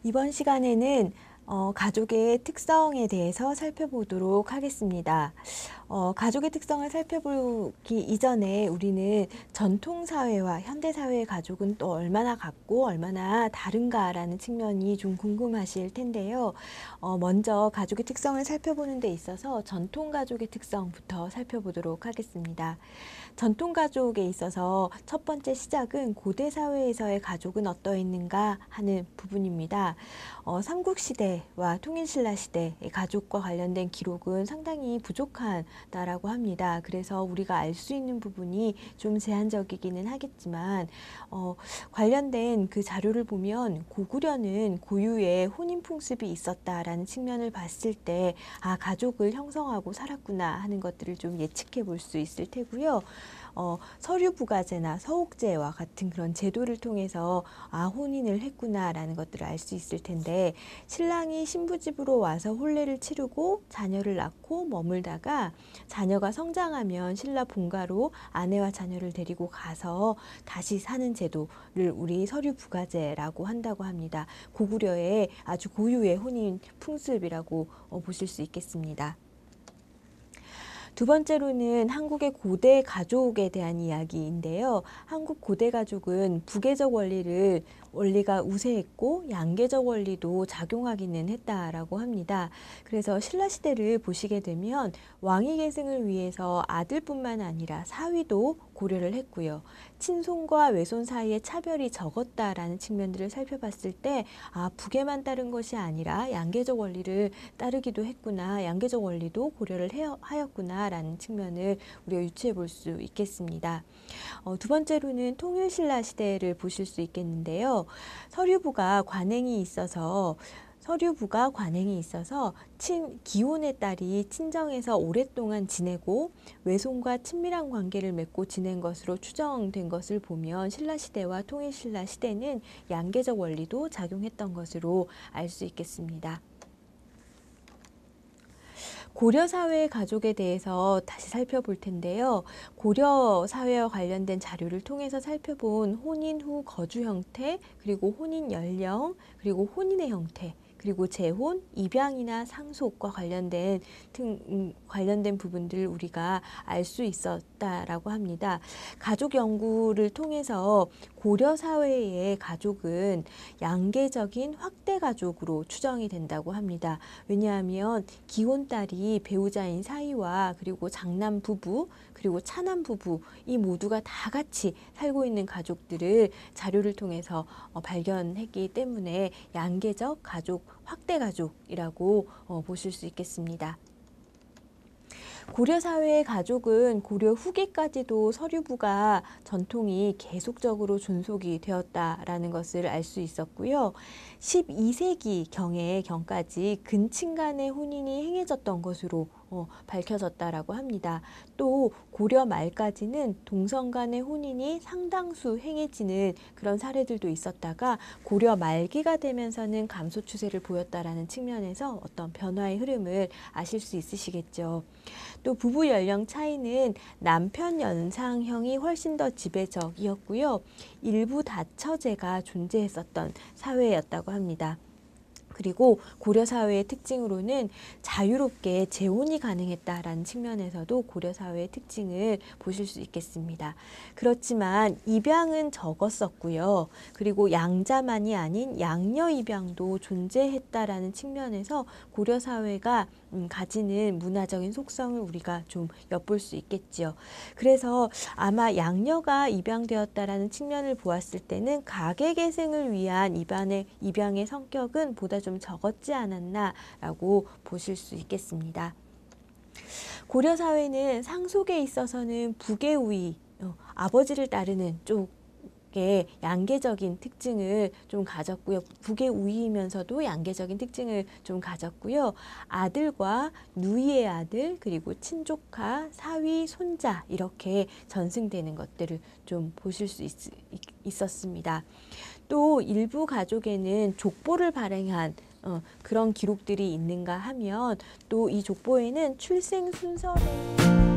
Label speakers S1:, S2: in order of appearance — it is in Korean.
S1: 이번 시간에는 가족의 특성에 대해서 살펴보도록 하겠습니다. 가족의 특성을 살펴보기 이전에 우리는 전통사회와 현대사회의 가족은 또 얼마나 같고 얼마나 다른가라는 측면이 좀 궁금하실 텐데요. 먼저 가족의 특성을 살펴보는 데 있어서 전통가족의 특성부터 살펴보도록 하겠습니다. 전통가족에 있어서 첫 번째 시작은 고대사회에서의 가족은 어떠했는가 하는 부분입니다. 삼국시대와 통일신라시대의 가족과 관련된 기록은 상당히 부족하다라고 합니다. 그래서 우리가 알 수 있는 부분이 좀 제한적이기는 하겠지만 관련된 그 자료를 보면 고구려는 고유의 혼인 풍습이 있었다라는 측면을 봤을 때 가족을 형성하고 살았구나 하는 것들을 좀 예측해 볼 수 있을 테고요. 서류부가제나 서옥제와 같은 그런 제도를 통해서 혼인을 했구나라는 것들을 알 수 있을 텐데, 신랑이 신부 집으로 와서 혼례를 치르고 자녀를 낳고 머물다가 자녀가 성장하면 신라 본가로 아내와 자녀를 데리고 가서 다시 사는 제도를 우리 서류부가제라고 한다고 합니다. 고구려의 아주 고유의 혼인 풍습이라고 보실 수 있겠습니다. 두 번째로는 한국의 고대 가족에 대한 이야기인데요. 한국 고대 가족은 부계적 원리가 우세했고 양계적 원리도 작용하기는 했다라고 합니다. 그래서 신라시대를 보시게 되면 왕위 계승을 위해서 아들뿐만 아니라 사위도 고려를 했고요. 친손과 외손 사이의 차별이 적었다라는 측면들을 살펴봤을 때 부계만 따른 것이 아니라 양계적 원리를 따르기도 했구나, 양계적 원리도 고려를 하였구나 라는 측면을 우리가 유추해 볼 수 있겠습니다. 두 번째로는 통일신라 시대를 보실 수 있겠는데요. 서류부가 관행이 있어서 기혼의 딸이 친정에서 오랫동안 지내고 외손과 친밀한 관계를 맺고 지낸 것으로 추정된 것을 보면 신라시대와 통일신라시대는 양계적 원리도 작용했던 것으로 알 수 있겠습니다. 고려사회의 가족에 대해서 다시 살펴볼 텐데요. 고려사회와 관련된 자료를 통해서 살펴본 혼인 후 거주 형태, 그리고 혼인 연령, 그리고 혼인의 형태, 그리고 재혼, 입양이나 상속과 관련된 부분들을 우리가 알 수 있었다라고 합니다. 가족 연구를 통해서 고려 사회의 가족은 양계적인 확대 가족으로 추정이 된다고 합니다. 왜냐하면 기혼 딸이 배우자인 사위와 그리고 장남 부부, 그리고 차남 부부 이 모두가 다 같이 살고 있는 가족들을 자료를 통해서 발견했기 때문에 양계적 가족, 확대 가족이라고 보실 수 있겠습니다. 고려 사회의 가족은 고려 후기까지도 서류부가 전통이 계속적으로 존속이 되었다라는 것을 알 수 있었고요. 12세기 경까지 근친 간의 혼인이 행해졌던 것으로 밝혀졌다라고 합니다. 또 고려 말까지는 동성 간의 혼인이 상당수 행해지는 그런 사례들도 있었다가 고려 말기가 되면서는 감소 추세를 보였다라는 측면에서 어떤 변화의 흐름을 아실 수 있으시겠죠. 또 부부 연령 차이는 남편 연상형이 훨씬 더 지배적이었고요. 일부 다처제가 존재했었던 사회였다고 합니다. 그리고 고려사회의 특징으로는 자유롭게 재혼이 가능했다라는 측면에서도 고려사회의 특징을 보실 수 있겠습니다. 그렇지만 입양은 적었었고요. 그리고 양자만이 아닌 양녀 입양도 존재했다라는 측면에서 고려사회가 가지는 문화적인 속성을 우리가 좀 엿볼 수 있겠지요. 그래서 아마 양녀가 입양되었다라는 측면을 보았을 때는 가계계승을 위한 입양의 성격은 보다 좀 적었지 않았나라고 보실 수 있겠습니다. 고려 사회는 상속에 있어서는 부계 우위, 아버지를 따르는 쪽에 양계적인 특징을 좀 가졌고요. 부계 우위이면서도 양계적인 특징을 좀 가졌고요. 아들과 누이의 아들, 그리고 친조카, 사위, 손자 이렇게 전승되는 것들을 좀 보실 수 있었습니다. 또 일부 가족에는 족보를 발행한 그런 기록들이 있는가 하면 또 이 족보에는 출생 순서를